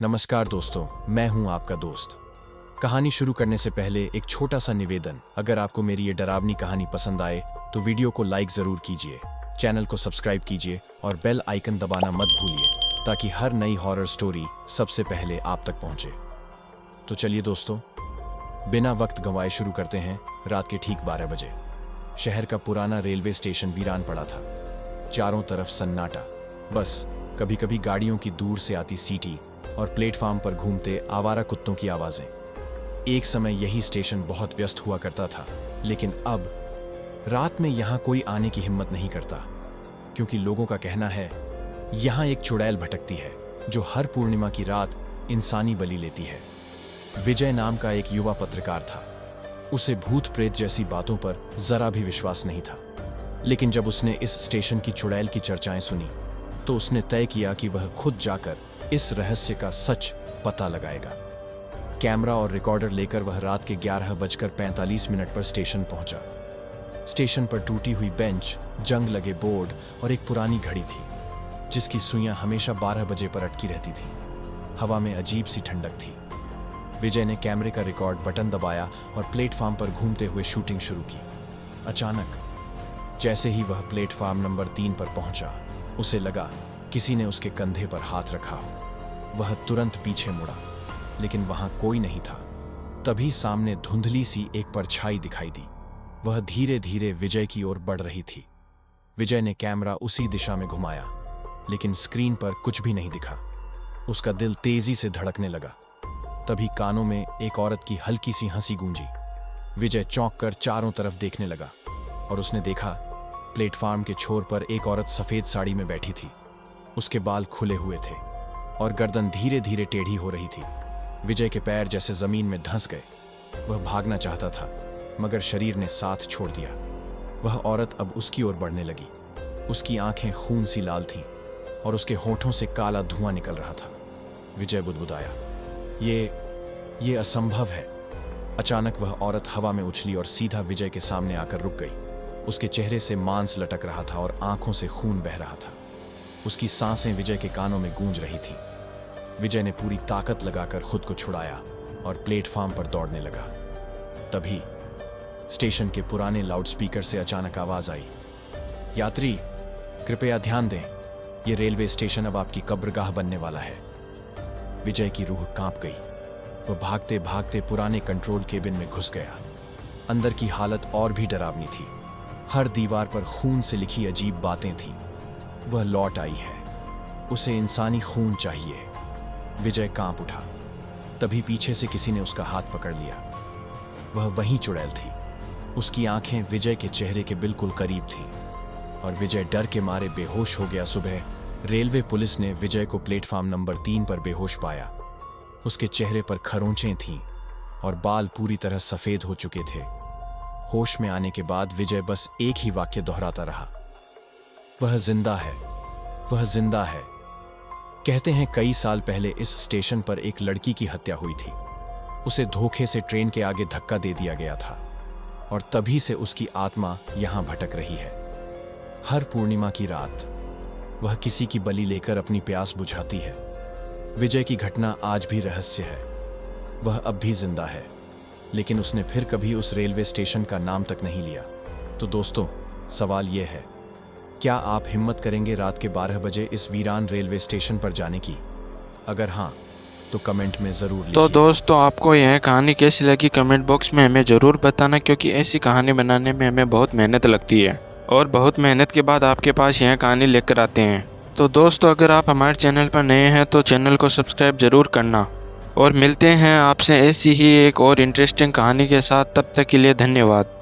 नमस्कार दोस्तों, मैं हूं आपका दोस्त। कहानी शुरू करने से पहले एक छोटा सा निवेदन, अगर आपको मेरी ये डरावनी कहानी पसंद आए तो वीडियो को लाइक जरूर कीजिए, चैनल को सब्सक्राइब कीजिए और बेल आइकन दबाना मत भूलिए ताकि हर नई हॉरर स्टोरी सबसे पहले आप तक पहुंचे। तो चलिए दोस्तों, बिना वक्त गंवाए शुरू करते हैं। रात के ठीक 12 बजे शहर का पुराना रेलवे स्टेशन वीरान पड़ा था। चारों तरफ सन्नाटा, बस कभी कभी गाड़ियों की दूर से आती सीटी और प्लेटफार्म पर घूमते आवारा कुत्तों की आवाजें। एक समय यही स्टेशन बहुत व्यस्त हुआ करता था, लेकिन अब रात में यहां कोई आने की हिम्मत नहीं करता, क्योंकि लोगों का कहना है यहां एक चुड़ैल भटकती है जो हर पूर्णिमा की रात इंसानी बलि लेती है। विजय नाम का एक युवा पत्रकार था। उसे भूत प्रेत जैसी बातों पर जरा भी विश्वास नहीं था, लेकिन जब उसने इस स्टेशन की चुड़ैल की चर्चाएं सुनी तो उसने तय किया कि वह खुद जाकर इस रहस्य का सच पता लगाएगा। कैमरा और रिकॉर्डर लेकर वह रात के 11:45 पर स्टेशन पहुंचा। स्टेशन पर टूटी हुई बेंच, जंग लगे बोर्ड और एक पुरानी घड़ी थी जिसकी सुइयां हमेशा 12 बजे पर अटकी रहती थी। हवा में अजीब सी ठंडक थी। विजय ने कैमरे का रिकॉर्ड बटन दबाया और प्लेटफार्म पर घूमते हुए शूटिंग शुरू की। अचानक जैसे ही वह प्लेटफार्म नंबर 3 पर पहुंचा, उसे लगा किसी ने उसके कंधे पर हाथ रखा हो। वह तुरंत पीछे मुड़ा, लेकिन वहां कोई नहीं था। तभी सामने धुंधली सी एक परछाई दिखाई दी। वह धीरे धीरे विजय की ओर बढ़ रही थी। विजय ने कैमरा उसी दिशा में घुमाया, लेकिन स्क्रीन पर कुछ भी नहीं दिखा। उसका दिल तेजी से धड़कने लगा। तभी कानों में एक औरत की हल्की सी हंसी गूंजी। विजय चौंक कर चारों तरफ देखने लगा और उसने देखा प्लेटफार्म के छोर पर एक औरत सफेद साड़ी में बैठी थी। उसके बाल खुले हुए थे और गर्दन धीरे धीरे टेढ़ी हो रही थी। विजय के पैर जैसे जमीन में धंस गए। वह भागना चाहता था, मगर शरीर ने साथ छोड़ दिया। वह औरत अब उसकी ओर बढ़ने लगी। उसकी आंखें खून सी लाल थीं और उसके होठों से काला धुआं निकल रहा था। विजय बुदबुदाया, ये असंभव है। अचानक वह औरत हवा में उछली और सीधा विजय के सामने आकर रुक गई। उसके चेहरे से मांस लटक रहा था और आंखों से खून बह रहा था। उसकी सांसें विजय के कानों में गूंज रही थी। विजय ने पूरी ताकत लगाकर खुद को छुड़ाया और प्लेटफार्म पर दौड़ने लगा। तभी स्टेशन के पुराने लाउडस्पीकर से अचानक आवाज आई, यात्री कृपया ध्यान दें, यह रेलवे स्टेशन अब आपकी कब्रगाह बनने वाला है। विजय की रूह कांप गई। वह भागते भागते पुराने कंट्रोल केबिन में घुस गया। अंदर की हालत और भी डरावनी थी। हर दीवार पर खून से लिखी अजीब बातें थीं। वह लौट आई है, उसे इंसानी खून चाहिए। विजय कांप उठा। तभी पीछे से किसी ने उसका हाथ पकड़ लिया। वह वही चुड़ैल थी। उसकी आंखें विजय के चेहरे के बिल्कुल करीब थीं और विजय डर के मारे बेहोश हो गया। सुबह रेलवे पुलिस ने विजय को प्लेटफार्म नंबर 3 पर बेहोश पाया। उसके चेहरे पर खरोंचें थीं और बाल पूरी तरह सफेद हो चुके थे। होश में आने के बाद विजय बस एक ही वाक्य दोहराता रहा, वह जिंदा है, वह जिंदा है। कहते हैं कई साल पहले इस स्टेशन पर एक लड़की की हत्या हुई थी। उसे धोखे से ट्रेन के आगे धक्का दे दिया गया था और तभी से उसकी आत्मा यहां भटक रही है। हर पूर्णिमा की रात वह किसी की बलि लेकर अपनी प्यास बुझाती है। विजय की घटना आज भी रहस्य है। वह अब भी जिंदा है, लेकिन उसने फिर कभी उस रेलवे स्टेशन का नाम तक नहीं लिया। तो दोस्तों, सवाल यह है, क्या आप हिम्मत करेंगे रात के 12 बजे इस वीरान रेलवे स्टेशन पर जाने की? अगर हाँ, तो कमेंट में ज़रूर लिखिए। तो दोस्तों, आपको यह कहानी कैसी लगी कमेंट बॉक्स में हमें ज़रूर बताना, क्योंकि ऐसी कहानी बनाने में हमें बहुत मेहनत लगती है और बहुत मेहनत के बाद आपके पास यह कहानी लेकर आते हैं। तो दोस्तों, अगर आप हमारे चैनल पर नए हैं तो चैनल को सब्सक्राइब ज़रूर करना और मिलते हैं आपसे ऐसी ही एक और इंटरेस्टिंग कहानी के साथ। तब तक के लिए धन्यवाद।